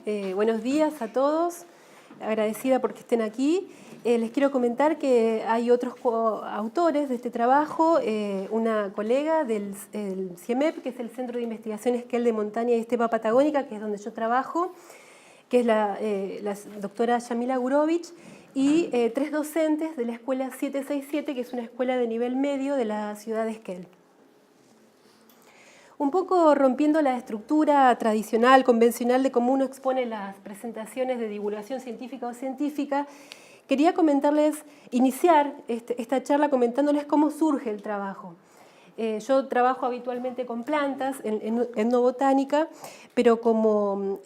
Buenos días a todos, agradecida porque estén aquí. Les quiero comentar que hay otros coautores de este trabajo, una colega del CIEMEP, que es el Centro de Investigación Esquel de Montaña y Estepa Patagónica, que es donde yo trabajo, que es la doctora Yamila Gurovich, y tres docentes de la Escuela 767, que es una escuela de nivel medio de la ciudad de Esquel. Un poco rompiendo la estructura tradicional, convencional de cómo uno expone las presentaciones de divulgación científica o científica, quería iniciar esta charla comentándoles cómo surge el trabajo. Yo trabajo habitualmente con plantas en etnobotánica, pero como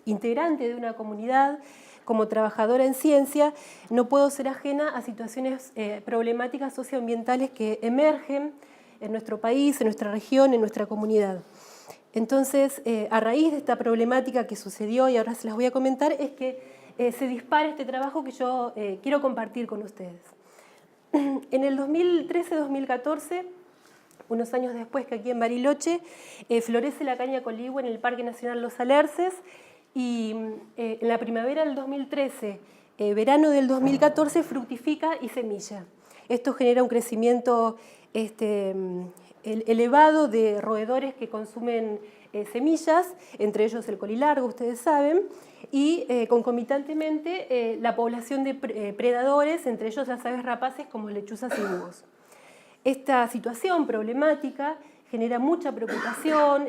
integrante de una comunidad, como trabajadora en ciencia, no puedo ser ajena a situaciones problemáticas socioambientales que emergen en nuestro país, en nuestra región, en nuestra comunidad. Entonces, a raíz de esta problemática que sucedió, y ahora se las voy a comentar, es que se dispara este trabajo que yo quiero compartir con ustedes. En el 2013-2014, unos años después que aquí en Bariloche, florece la caña coligüe en el Parque Nacional Los Alerces, y en la primavera del 2013, verano del 2014, fructifica y semilla. Esto genera un crecimiento elevado de roedores que consumen semillas, entre ellos el colilargo, ustedes saben, y concomitantemente la población de predadores, entre ellos las aves rapaces como lechuzas y búhos. Esta situación problemática genera mucha preocupación,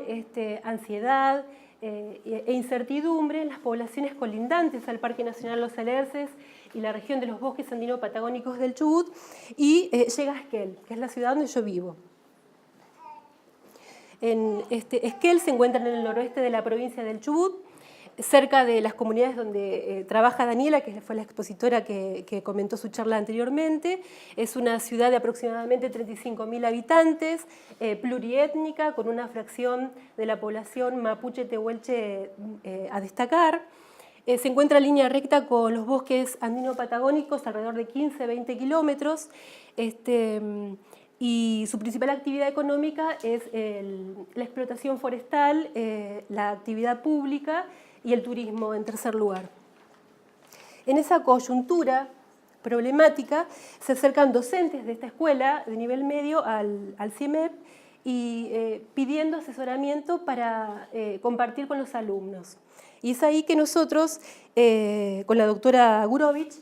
ansiedad e incertidumbre en las poblaciones colindantes al Parque Nacional Los Alerces y la región de los bosques andino-patagónicos del Chubut, y llega a Esquel, que es la ciudad donde yo vivo. Esquel se encuentra en el noroeste de la provincia del Chubut, cerca de las comunidades donde trabaja Daniela, que fue la expositora que comentó su charla anteriormente. Es una ciudad de aproximadamente 35.000 habitantes, pluriétnica, con una fracción de la población mapuche-tehuelche a destacar. Se encuentra en línea recta con los bosques andino-patagónicos, alrededor de 15-20 kilómetros, y su principal actividad económica es la explotación forestal, la actividad pública y el turismo en tercer lugar. En esa coyuntura problemática se acercan docentes de esta escuela de nivel medio al CIEMEP y pidiendo asesoramiento para compartir con los alumnos. Y es ahí que nosotros, con la doctora Gurovich,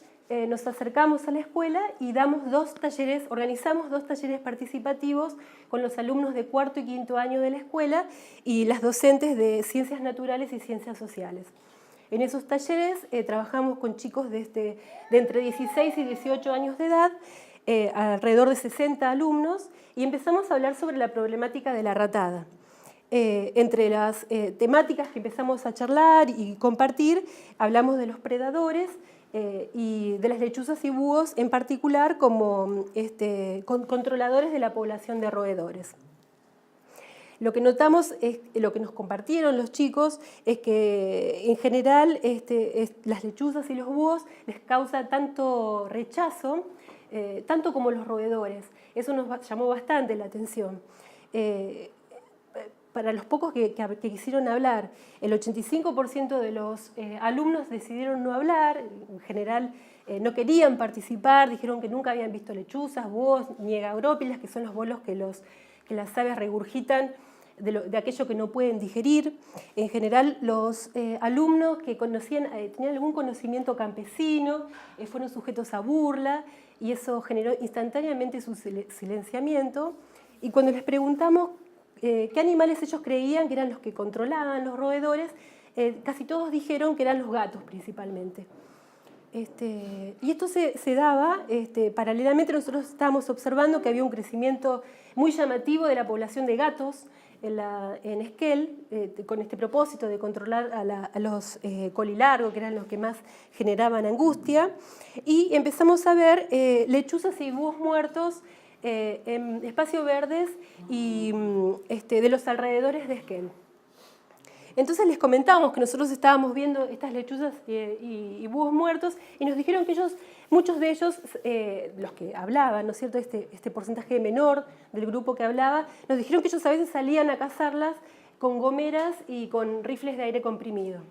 nos acercamos a la escuela y organizamos dos talleres participativos con los alumnos de cuarto y quinto año de la escuela y las docentes de Ciencias Naturales y Ciencias Sociales. En esos talleres trabajamos con chicos de entre 16 y 18 años de edad, alrededor de 60 alumnos, y empezamos a hablar sobre la problemática de la ratada. Entre las temáticas que empezamos a charlar y compartir, hablamos de los predadores y de las lechuzas y búhos en particular como controladores de la población de roedores. Lo que notamos, lo que nos compartieron los chicos, es que en general las lechuzas y los búhos les causa tanto rechazo, tanto como los roedores. Eso nos llamó bastante la atención. Para los pocos que quisieron hablar, el 85% de los alumnos decidieron no hablar, en general no querían participar, dijeron que nunca habían visto lechuzas, búhos ni agrópilas, que son los bolos que las aves regurgitan de aquello que no pueden digerir. En general, los alumnos que tenían algún conocimiento campesino fueron sujetos a burla, y eso generó instantáneamente su silenciamiento. Y cuando les preguntamos qué animales ellos creían que eran los que controlaban los roedores, casi todos dijeron que eran los gatos principalmente. Y esto se daba, paralelamente nosotros estábamos observando que había un crecimiento muy llamativo de la población de gatos en Esquel, con este propósito de controlar a los colilargos, que eran los que más generaban angustia, y empezamos a ver lechuzas y búhos muertos en espacios verdes y de los alrededores de Esquel. Entonces les comentamos que nosotros estábamos viendo estas lechuzas y búhos muertos, y nos dijeron que muchos de ellos, los que hablaban, ¿no es cierto?, este porcentaje menor del grupo que hablaba, nos dijeron que ellos a veces salían a cazarlas con gomeras y con rifles de aire comprimido.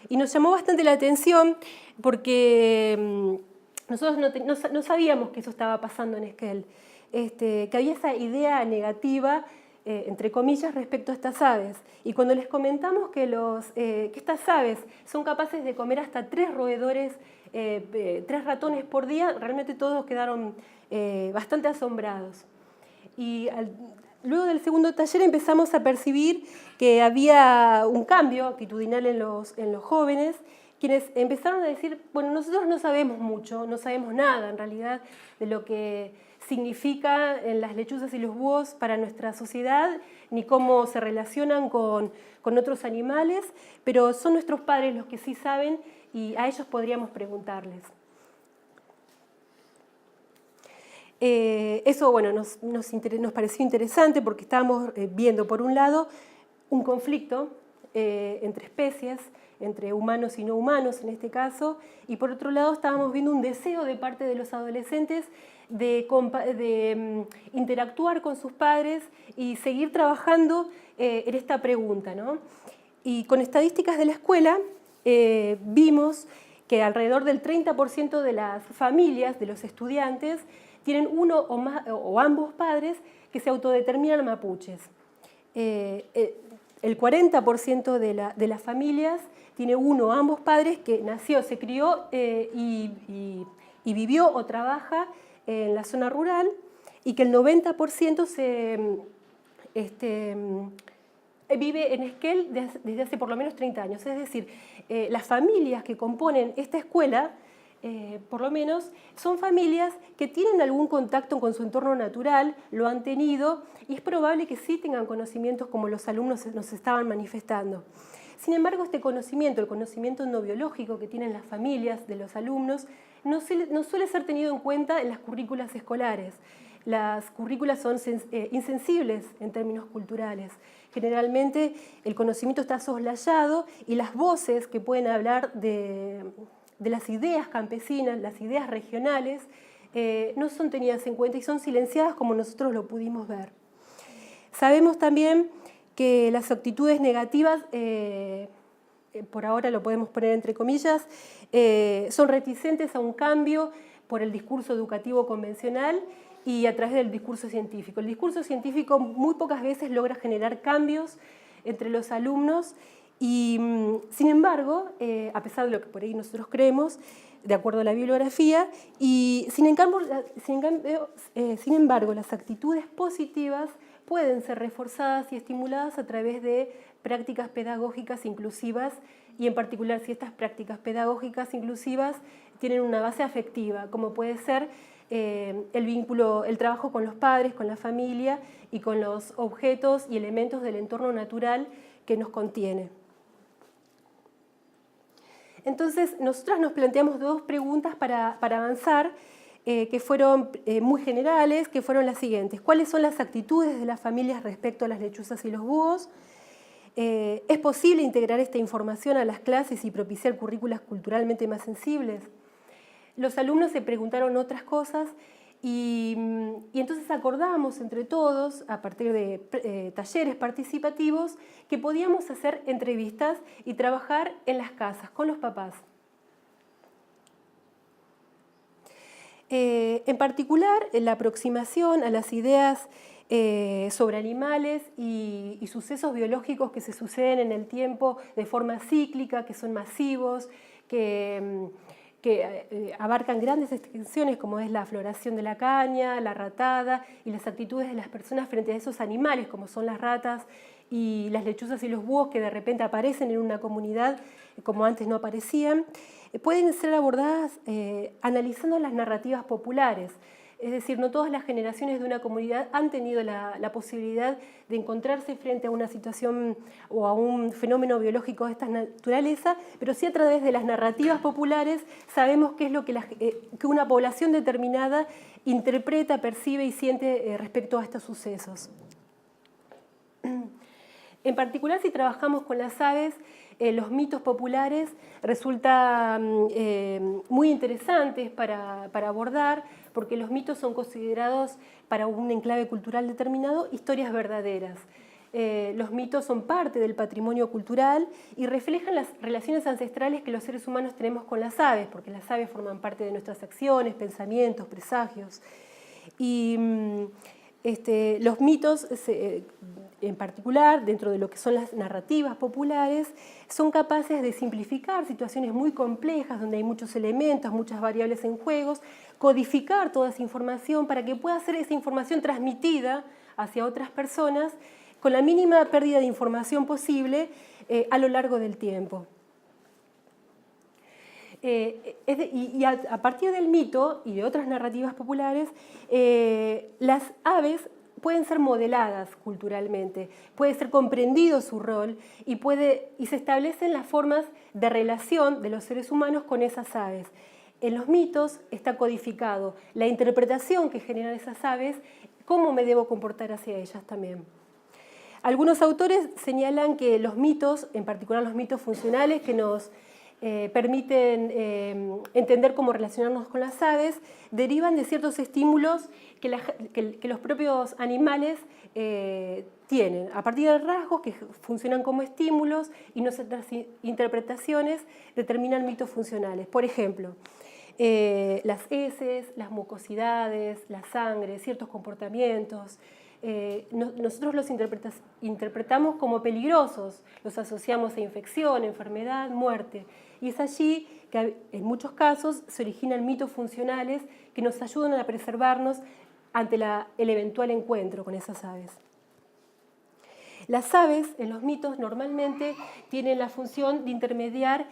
Y nos llamó bastante la atención porque nosotros no sabíamos que eso estaba pasando en Esquel, que había esa idea negativa, entre comillas, respecto a estas aves. Y cuando les comentamos que estas aves son capaces de comer hasta 3 roedores, 3 ratones por día, realmente todos quedaron bastante asombrados. Y luego del segundo taller empezamos a percibir que había un cambio actitudinal en los jóvenes, quienes empezaron a decir, bueno, nosotros no sabemos mucho, no sabemos nada en realidad de lo que significa en las lechuzas y los búhos para nuestra sociedad, ni cómo se relacionan con otros animales, pero son nuestros padres los que sí saben y a ellos podríamos preguntarles. Eso bueno, nos pareció interesante porque estábamos viendo, por un lado, un conflicto entre especies, entre humanos y no humanos en este caso, y por otro lado estábamos viendo un deseo de parte de los adolescentes de interactuar con sus padres y seguir trabajando en esta pregunta, ¿no? Y con estadísticas de la escuela vimos que alrededor del 30% de las familias, de los estudiantes, tienen uno o ambos padres que se autodeterminan mapuches. El 40% de las familias tiene uno o ambos padres que nació, se crió y vivió o trabaja en la zona rural, y que el 90% vive en Esquel desde hace por lo menos 30 años. Es decir, las familias que componen esta escuela, por lo menos, son familias que tienen algún contacto con su entorno natural, lo han tenido, y es probable que sí tengan conocimientos como los alumnos nos estaban manifestando. Sin embargo, este conocimiento, el conocimiento no biológico que tienen las familias de los alumnos, no suele ser tenido en cuenta en las currículas escolares. Las currículas son insensibles en términos culturales. Generalmente el conocimiento está soslayado y las voces que pueden hablar de las ideas campesinas, las ideas regionales, no son tenidas en cuenta y son silenciadas como nosotros lo pudimos ver. Sabemos también que las actitudes negativas, por ahora lo podemos poner entre comillas, son reticentes a un cambio por el discurso educativo convencional y a través del discurso científico. El discurso científico muy pocas veces logra generar cambios entre los alumnos y, sin embargo, a pesar de lo que por ahí nosotros creemos, de acuerdo a la bibliografía, y sin embargo las actitudes positivas pueden ser reforzadas y estimuladas a través de prácticas pedagógicas inclusivas, y en particular si estas prácticas pedagógicas inclusivas tienen una base afectiva, como puede ser el vínculo, el trabajo con los padres, con la familia y con los objetos y elementos del entorno natural que nos contiene. Entonces, nosotros nos planteamos 2 preguntas para avanzar, que fueron muy generales, que fueron las siguientes. ¿Cuáles son las actitudes de las familias respecto a las lechuzas y los búhos? ¿Es posible integrar esta información a las clases y propiciar currículas culturalmente más sensibles? Los alumnos se preguntaron otras cosas y entonces acordamos entre todos, a partir de talleres participativos, que podíamos hacer entrevistas y trabajar en las casas con los papás. En particular, la aproximación a las ideas sobre animales y sucesos biológicos que se suceden en el tiempo de forma cíclica, que son masivos, que abarcan grandes extensiones como es la floración de la caña, la ratada y las actitudes de las personas frente a esos animales como son las ratas y las lechuzas y los búhos que de repente aparecen en una comunidad como antes no aparecían, pueden ser abordadas analizando las narrativas populares. Es decir, no todas las generaciones de una comunidad han tenido la posibilidad de encontrarse frente a una situación o a un fenómeno biológico de esta naturaleza, pero sí a través de las narrativas populares sabemos qué es lo que una población determinada interpreta, percibe y siente respecto a estos sucesos. En particular, si trabajamos con las aves, los mitos populares resultan muy interesantes para abordar, porque los mitos son considerados para un enclave cultural determinado historias verdaderas. Los mitos son parte del patrimonio cultural y reflejan las relaciones ancestrales que los seres humanos tenemos con las aves, porque las aves forman parte de nuestras acciones, pensamientos, presagios. Y los mitos, en particular, dentro de lo que son las narrativas populares, son capaces de simplificar situaciones muy complejas, donde hay muchos elementos, muchas variables en juego, codificar toda esa información para que pueda ser esa información transmitida hacia otras personas con la mínima pérdida de información posible a lo largo del tiempo. A partir del mito y de otras narrativas populares, las aves pueden ser modeladas culturalmente, puede ser comprendido su rol y se establecen las formas de relación de los seres humanos con esas aves. En los mitos está codificado la interpretación que generan esas aves, cómo me debo comportar hacia ellas también. Algunos autores señalan que los mitos, en particular los mitos funcionales que nos permiten entender cómo relacionarnos con las aves, derivan de ciertos estímulos que los propios animales tienen, a partir de rasgos que funcionan como estímulos y nuestras interpretaciones determinan mitos funcionales. Por ejemplo, las heces, las mucosidades, la sangre, ciertos comportamientos. Nosotros los interpretamos como peligrosos, los asociamos a infección, enfermedad, muerte. Y es allí que en muchos casos se originan mitos funcionales que nos ayudan a preservarnos ante el eventual encuentro con esas aves. Las aves en los mitos normalmente tienen la función de intermediar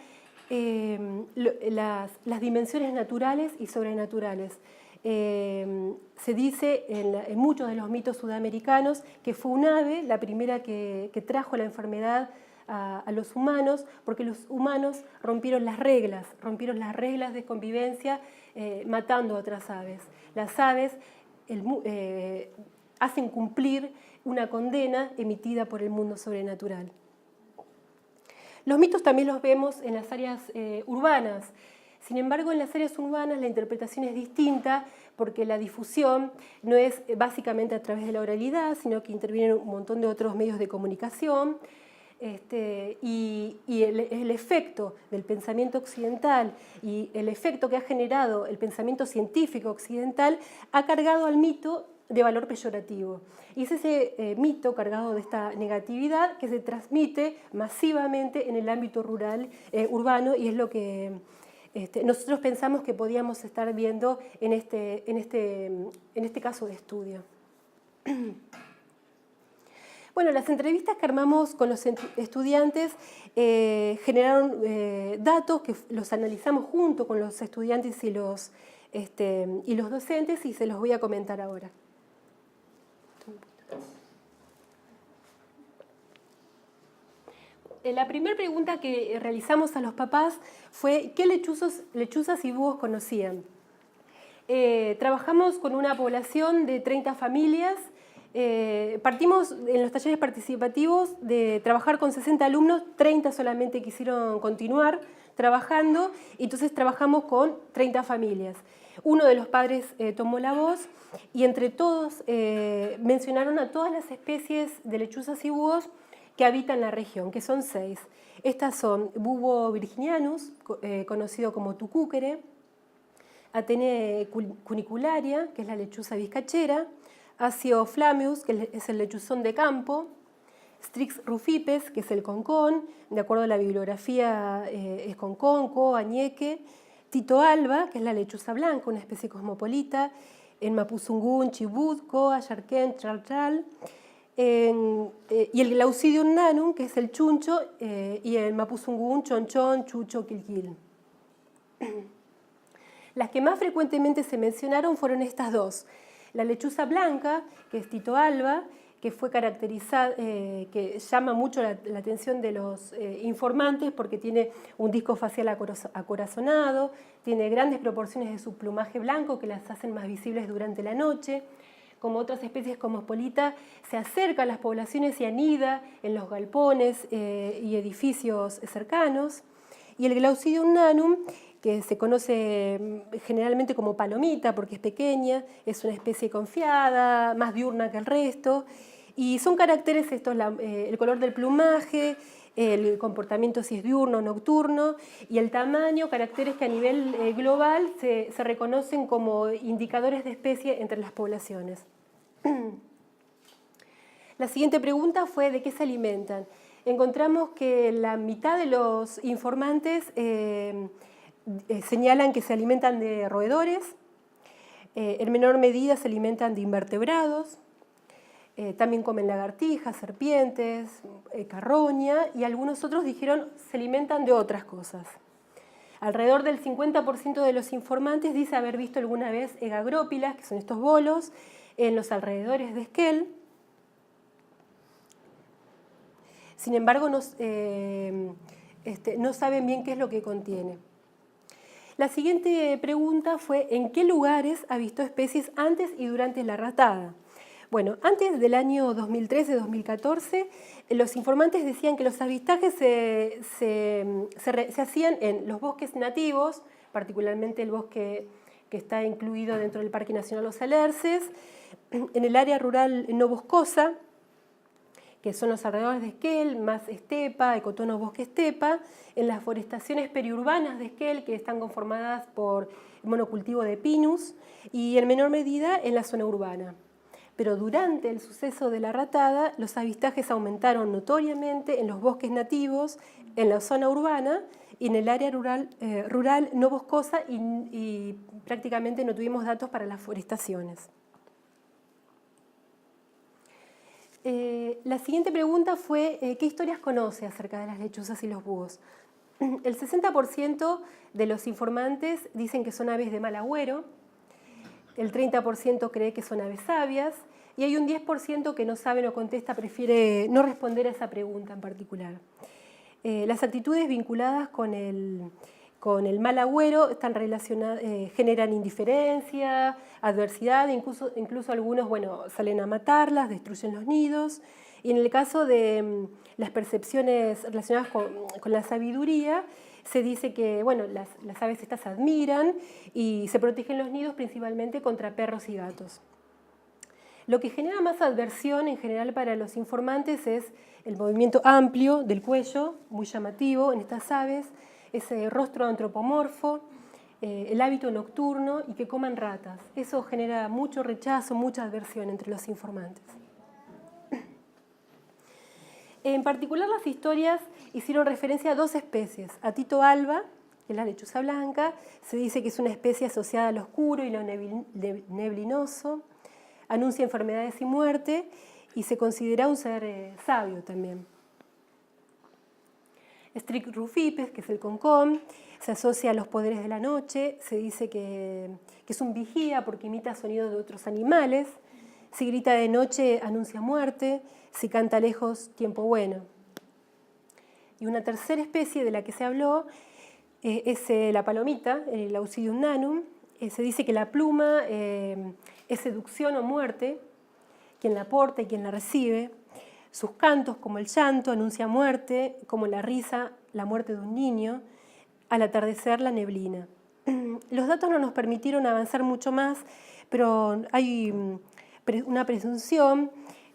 las dimensiones naturales y sobrenaturales. Se dice en muchos de los mitos sudamericanos que fue un ave la primera que trajo la enfermedad a los humanos, porque los humanos rompieron las reglas de convivencia matando a otras aves. Las aves hacen cumplir una condena emitida por el mundo sobrenatural. Los mitos también los vemos en las áreas urbanas. Sin embargo, en las áreas urbanas la interpretación es distinta porque la difusión no es básicamente a través de la oralidad, sino que intervienen un montón de otros medios de comunicación. Y el efecto del pensamiento occidental y el efecto que ha generado el pensamiento científico occidental ha cargado al mito de valor peyorativo. Y es ese mito cargado de esta negatividad que se transmite masivamente en el ámbito urbano y es lo que nosotros pensamos que podíamos estar viendo en este caso de estudio. Bueno, las entrevistas que armamos con los estudiantes generaron datos que los analizamos junto con los estudiantes y los docentes y se los voy a comentar ahora. La primera pregunta que realizamos a los papás fue ¿qué lechuzas y búhos conocían? Trabajamos con una población de 30 familias. Partimos en los talleres participativos de trabajar con 60 alumnos, 30 solamente quisieron continuar trabajando, y entonces trabajamos con 30 familias. Uno de los padres tomó la voz y entre todos mencionaron a todas las especies de lechuzas y búhos que habitan la región, que son 6. Estas son Bubbo virginianus, conocido como tucúquere, Atene cunicularia, que es la lechuza vizcachera, Asio flammeus, que es el lechuzón de campo, Strix rufipes, que es el concón, de acuerdo a la bibliografía es concón, coa, ñeque, Tito alba, que es la lechuza blanca, una especie cosmopolita, en Mapuzungún, Chibut, coa, Yarquén, Chalchal, y el Glaucidium nanum, que es el chuncho, y el Mapuzungún, chonchón, chucho, quilquil. Las que más frecuentemente se mencionaron fueron estas dos. La lechuza blanca, que es Tito alba, que fue caracterizada, que llama mucho la atención de los informantes porque tiene un disco facial acorazonado, tiene grandes proporciones de su plumaje blanco que las hacen más visibles durante la noche. Como otras especies cosmopolitas, se acerca a las poblaciones y anida en los galpones y edificios cercanos. Y el Glaucidium nanum, que se conoce generalmente como palomita porque es pequeña, es una especie confiada, más diurna que el resto, Y son caracteres estos, el color del plumaje, el comportamiento si es diurno o nocturno, y el tamaño, caracteres que a nivel global se reconocen como indicadores de especie entre las poblaciones. La siguiente pregunta fue ¿de qué se alimentan? Encontramos que la mitad de los informantes señalan que se alimentan de roedores, en menor medida se alimentan de invertebrados, también comen lagartijas, serpientes, carroña, y algunos otros dijeron se alimentan de otras cosas. Alrededor del 50% de los informantes dice haber visto alguna vez egagrópilas, que son estos bolos, en los alrededores de Esquel. Sin embargo, no saben bien qué es lo que contiene. La siguiente pregunta fue ¿en qué lugares ha visto especies antes y durante la ratada? Bueno, antes del año 2013-2014, los informantes decían que los avistajes se hacían en los bosques nativos, particularmente el bosque que está incluido dentro del Parque Nacional Los Alerces, en el área rural no boscosa, que son los alrededores de Esquel, más estepa, ecotono bosque estepa, en las forestaciones periurbanas de Esquel, que están conformadas por monocultivo de pinus, y en menor medida en la zona urbana. Pero durante el suceso de la ratada, los avistajes aumentaron notoriamente en los bosques nativos, en la zona urbana y en el área rural no boscosa, y prácticamente no tuvimos datos para las forestaciones. La siguiente pregunta fue ¿qué historias conoce acerca de las lechuzas y los búhos? El 60% de los informantes dicen que son aves de mal agüero, el 30% cree que son aves sabias y hay un 10% que no sabe o contesta, prefiere no responder a esa pregunta en particular. Las actitudes vinculadas con el mal agüero están relacionadas, generan indiferencia, adversidad, incluso algunos salen a matarlas, destruyen los nidos. Y en el caso de las percepciones relacionadas con la sabiduría, se dice que las aves estas admiran y se protegen los nidos principalmente contra perros y gatos. Lo que genera más adversión en general para los informantes es el movimiento amplio del cuello, muy llamativo en estas aves, ese rostro antropomorfo, el hábito nocturno y que coman ratas. Eso genera mucho rechazo, mucha adversión entre los informantes. En particular, las historias hicieron referencia a dos especies. A Tito alba, que es la lechuza blanca, se dice que es una especie asociada al oscuro y lo neblinoso, anuncia enfermedades y muerte y se considera un ser sabio también. Strix rufipes, que es el concón, se asocia a los poderes de la noche, se dice que es un vigía porque imita sonidos de otros animales, si grita de noche anuncia muerte, si canta lejos tiempo bueno. Y una tercera especie de la que se habló es la palomita, el Aucidium nanum. Se dice que la pluma es seducción o muerte, quien la porta y quien la recibe. Sus cantos, como el llanto, anuncia muerte, como la risa, la muerte de un niño, al atardecer la neblina. Los datos no nos permitieron avanzar mucho más, pero hay una presunción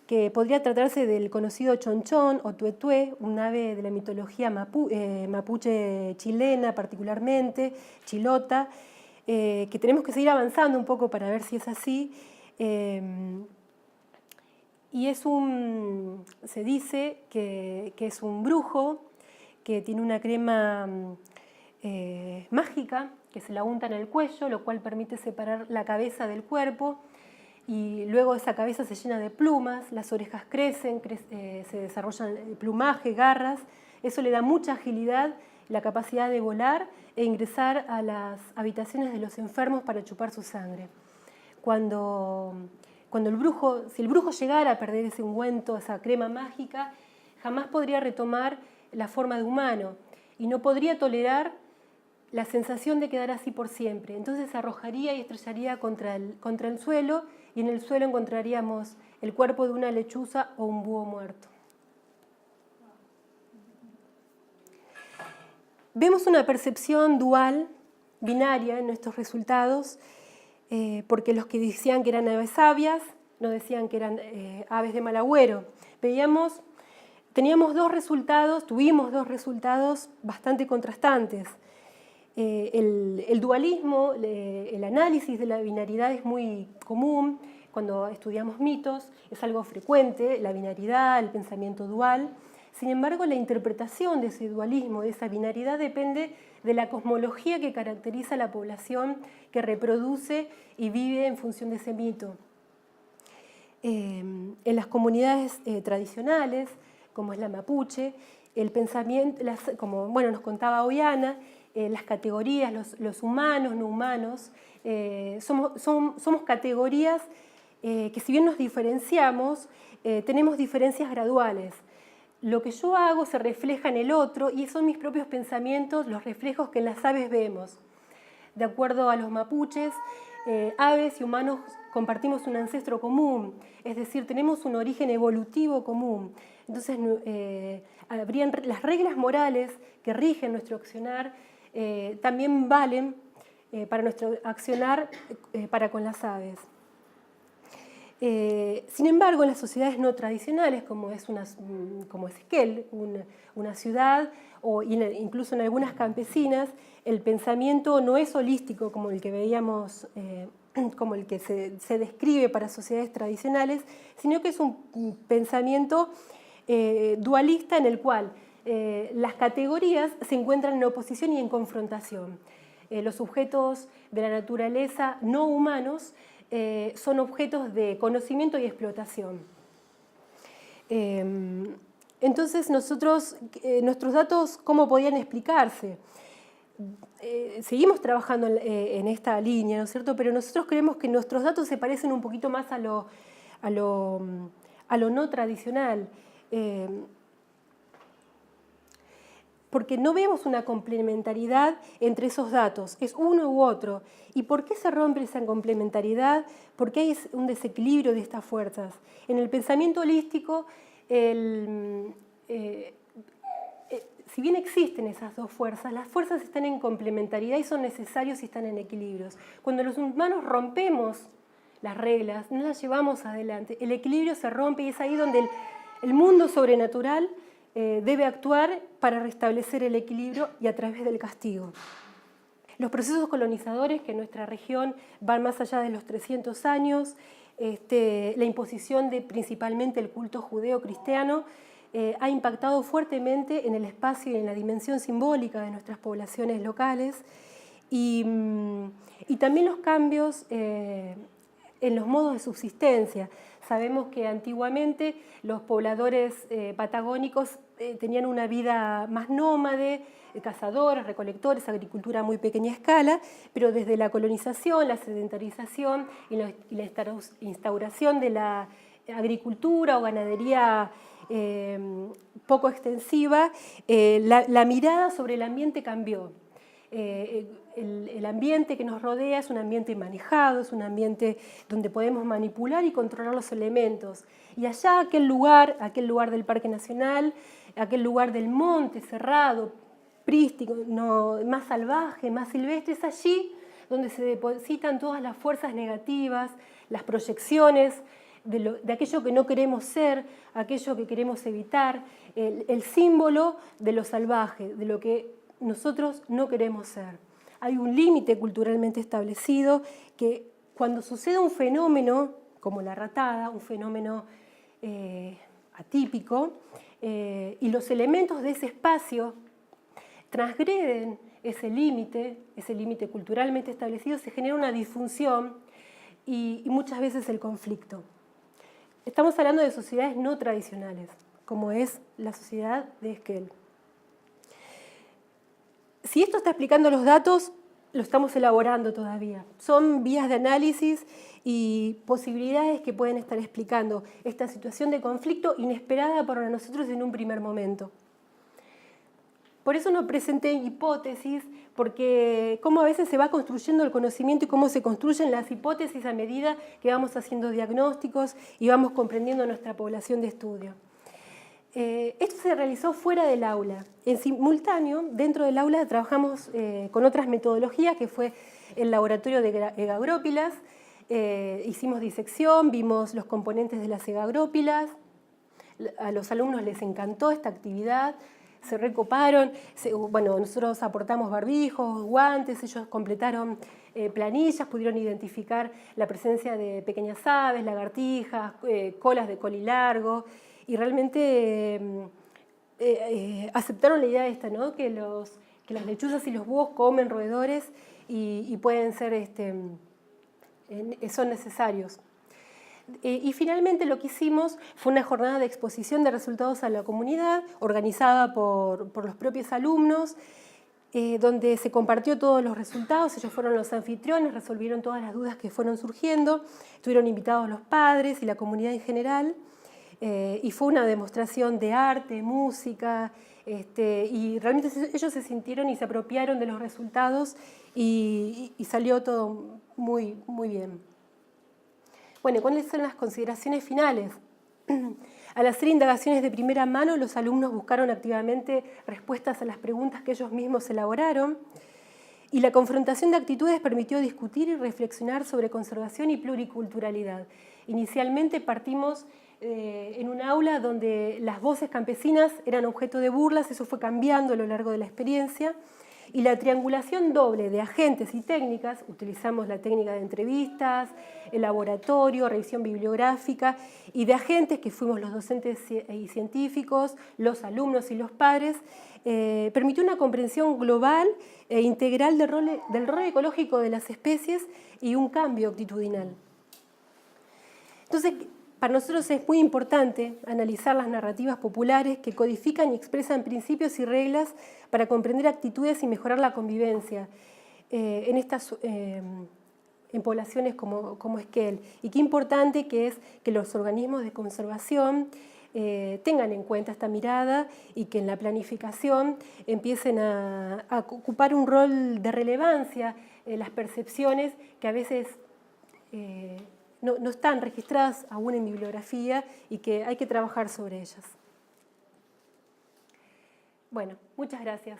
que podría tratarse del conocido chonchón o tuetué, un ave de la mitología mapuche chilena particularmente, chilota, que tenemos que seguir avanzando un poco para ver si es así. Y se dice que es un brujo que tiene una crema mágica que se la unta en el cuello, lo cual permite separar la cabeza del cuerpo y luego esa cabeza se llena de plumas, las orejas crecen, se desarrollan plumaje, garras. Eso le da mucha agilidad, la capacidad de volar e ingresar a las habitaciones de los enfermos para chupar su sangre. Si el brujo llegara a perder ese ungüento, esa crema mágica, jamás podría retomar la forma de humano y no podría tolerar la sensación de quedar así por siempre. Entonces se arrojaría y estrellaría contra el suelo y en el suelo encontraríamos el cuerpo de una lechuza o un búho muerto. Vemos una percepción dual, binaria en nuestros resultados, porque los que decían que eran aves sabias nos decían que eran aves de mal agüero. Tuvimos dos resultados bastante contrastantes. El dualismo, el análisis de la binaridad es muy común cuando estudiamos mitos, es algo frecuente, la binaridad, el pensamiento dual. Sin embargo, la interpretación de ese dualismo, de esa binaridad, depende de la cosmología que caracteriza a la población que reproduce y vive en función de ese mito. En las comunidades tradicionales, como es la mapuche, el pensamiento, como nos contaba Oiana, las categorías, los humanos, no humanos, somos categorías que si bien nos diferenciamos, tenemos diferencias graduales. Lo que yo hago se refleja en el otro y son mis propios pensamientos los reflejos que en las aves vemos. De acuerdo a los mapuches, aves y humanos compartimos un ancestro común, es decir, tenemos un origen evolutivo común. Entonces, las reglas morales que rigen nuestro accionar también valen para nuestro accionar para con las aves. Sin embargo, en las sociedades no tradicionales, como es Esquel, una ciudad, o incluso en algunas campesinas, el pensamiento no es holístico como el que veíamos, como el que se describe para sociedades tradicionales, sino que es un pensamiento dualista en el cual las categorías se encuentran en oposición y en confrontación. Los sujetos de la naturaleza no humanos son objetos de conocimiento y explotación. Entonces, nuestros datos, ¿cómo podían explicarse? Seguimos trabajando en esta línea, ¿no es cierto? Pero nosotros creemos que nuestros datos se parecen un poquito más a lo no tradicional. Porque no vemos una complementariedad entre esos datos, es uno u otro. ¿Y por qué se rompe esa complementariedad? ¿Por qué hay un desequilibrio de estas fuerzas? En el pensamiento holístico, si bien existen esas dos fuerzas, las fuerzas están en complementariedad y son necesarios y están en equilibrios. Cuando los humanos rompemos las reglas, no las llevamos adelante, el equilibrio se rompe y es ahí donde el mundo sobrenatural debe actuar para restablecer el equilibrio y a través del castigo. Los procesos colonizadores que en nuestra región van más allá de los 300 años, la imposición de principalmente el culto judeo-cristiano ha impactado fuertemente en el espacio y en la dimensión simbólica de nuestras poblaciones locales y también los cambios en los modos de subsistencia. Sabemos que antiguamente los pobladores patagónicos tenían una vida más nómade, cazadores, recolectores, agricultura a muy pequeña escala, pero desde la colonización, la sedentarización y la instauración de la agricultura o ganadería poco extensiva, la mirada sobre el ambiente cambió. El ambiente que nos rodea es un ambiente manejado, es un ambiente donde podemos manipular y controlar los elementos. Y allá, aquel lugar del Parque Nacional, aquel lugar del monte cerrado, prístino, más salvaje, más silvestre, es allí donde se depositan todas las fuerzas negativas, las proyecciones de aquello que no queremos ser, aquello que queremos evitar, el símbolo de lo salvaje, de lo que nosotros no queremos ser. Hay un límite culturalmente establecido que cuando sucede un fenómeno como la ratada, un fenómeno atípico, y los elementos de ese espacio transgreden ese límite culturalmente establecido, se genera una disfunción y muchas veces el conflicto. Estamos hablando de sociedades no tradicionales, como es la sociedad de Esquel. Si esto está explicando los datos, lo estamos elaborando todavía. Son vías de análisis y posibilidades que pueden estar explicando esta situación de conflicto inesperada para nosotros en un primer momento. Por eso no presenté hipótesis, porque cómo a veces se va construyendo el conocimiento y cómo se construyen las hipótesis a medida que vamos haciendo diagnósticos y vamos comprendiendo nuestra población de estudio. Esto se realizó fuera del aula. En simultáneo, dentro del aula trabajamos con otras metodologías, que fue el laboratorio de Egagrópilas, hicimos disección, vimos los componentes de las segagrópilas. A los alumnos les encantó esta actividad, se recoparon. Bueno, nosotros aportamos barbijos, guantes, ellos completaron planillas, pudieron identificar la presencia de pequeñas aves, lagartijas, colas de colilargo, y realmente aceptaron la idea esta, ¿no? Que las lechuzas y los búhos comen roedores y pueden ser, son necesarios. Y finalmente lo que hicimos fue una jornada de exposición de resultados a la comunidad, organizada por los propios alumnos, donde se compartió todos los resultados. Ellos fueron los anfitriones, resolvieron todas las dudas que fueron surgiendo, estuvieron invitados los padres y la comunidad en general, y fue una demostración de arte, música, y realmente ellos se sintieron y se apropiaron de los resultados y salió todo muy, muy bien. Bueno, ¿cuáles son las consideraciones finales? Al hacer indagaciones de primera mano, los alumnos buscaron activamente respuestas a las preguntas que ellos mismos elaboraron, y la confrontación de actitudes permitió discutir y reflexionar sobre conservación y pluriculturalidad. Inicialmente partimos en un aula donde las voces campesinas eran objeto de burlas, eso fue cambiando a lo largo de la experiencia, y la triangulación doble de agentes y técnicas, utilizamos la técnica de entrevistas, el laboratorio, revisión bibliográfica, y de agentes que fuimos los docentes y científicos, los alumnos y los padres, permitió una comprensión global e integral del rol ecológico de las especies y un cambio actitudinal. Entonces, para nosotros es muy importante analizar las narrativas populares que codifican y expresan principios y reglas para comprender actitudes y mejorar la convivencia en poblaciones como Esquel. Y qué importante que es que los organismos de conservación tengan en cuenta esta mirada y que en la planificación empiecen a ocupar un rol de relevancia en las percepciones que a veces no están registradas aún en bibliografía y que hay que trabajar sobre ellas. Bueno, muchas gracias.